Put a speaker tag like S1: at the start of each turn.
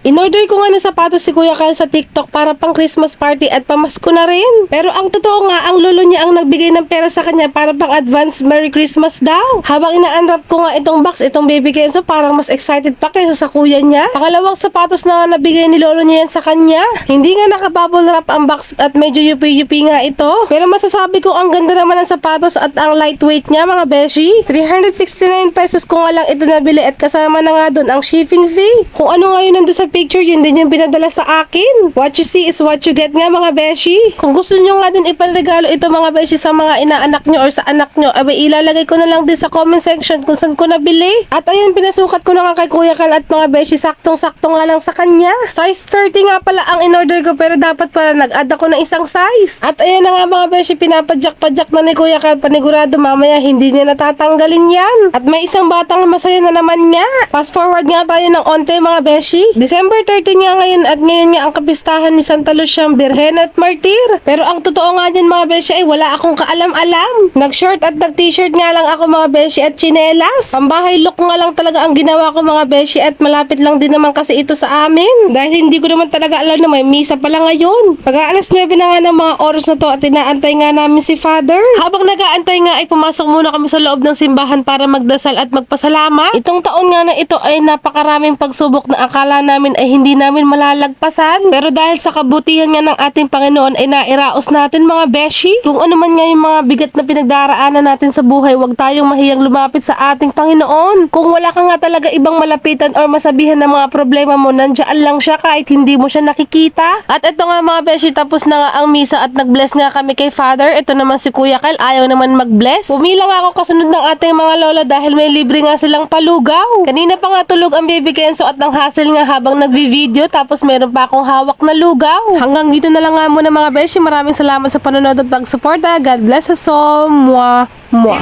S1: In-order ko nga ng sapatos si Kuya Kyle sa TikTok para pang Christmas party at pamasko na rin. Pero ang totoo nga, ang lolo niya ang nagbigay ng pera sa kanya para pang advance Merry Christmas daw. Habang ina-unwrap ko nga itong box, itong baby Kenzo, parang mas excited pa kaysa sa kuya niya. Pangalawang sapatos na nga nabigay ni lolo niya yan sa kanya. Hindi nga naka-bubble wrap ang box at medyo yupi-yupi nga ito. Pero masasabi ko ang ganda naman ng sapatos at ang lightweight niya mga beshi. 369 pesos ko nga lang ito nabili at kasama na nga dun ang shipping fee. Kung ano nga yun nandun sa picture, yun din yung pinadala sa akin. What you see is what you get nga mga beshi. Kung gusto nyo nga din ipanregalo ito mga beshi sa mga inaanak nyo or sa anak nyo, abay ilalagay ko na lang din sa comment section kung saan ko nabili. At ayun, pinasukat ko na nga kay Kuya Kal at mga beshi, saktong-sakto nga lang sa kanya. Size 30 nga pala ang in-order ko pero dapat pala nag-add ako ng isang size. At ayun na nga mga beshi, pinapadyak-padyak na ni Kuya Kal, panigurado mamaya hindi niya natatanggalin yan. At may isang batang masaya na naman nga. Fast forward nga tayo ng onte mga beshi. December 30 nga ngayon at ngayon nga ang kapistahan ni Santa Luciang Birhen at Martir. Pero ang totoo nga dyan mga beshi ay wala akong kaalam-alam. Nag-short at nag-t-shirt nga lang ako mga beshi at tsinelas. Pambahay look nga lang talaga ang ginawa ko mga beshi at malapit lang din naman kasi ito sa amin. Dahil hindi ko naman talaga alam na may misa pala ngayon. Pag-aalas 9 na nga ng mga oras na to at inaantay nga namin si Father. Habang nag-aantay nga ay pumasok muna kami sa loob ng simbahan para magdasal at magpasalamat. Itong taon nga na ito ay napakaraming pagsubok na akala namin ay hindi namin malalagpasan. Pero dahil sa kabutihan nga ng ating Panginoon ay nairaos natin mga beshi. Kung ano man nga yung mga bigat na pinagdaraanan natin sa buhay, huwag tayong mahiyang lumapit sa ating Panginoon. Kung wala ka nga talaga ibang malapitan or masabihan ng mga problema mo, nandiyan lang siya kahit hindi mo siya nakikita. At ito nga mga beshi, tapos na nga ang misa at nag-bless nga kami kay Father. Ito naman si Kuya Kyle, ayaw naman mag-bless. Pumila nga ako kasunod ng ating mga lola dahil may libre nga silang palugaw. Kanina pa nga tulog ang baby Kenzo at ang hassle nga habang nagvi-video, tapos meron pa akong hawak na lugaw. Hanggang dito na lang nga muna mga beshi. Maraming salamat sa panonood at pag-suporta. God bless us all. Mwah. Mwah.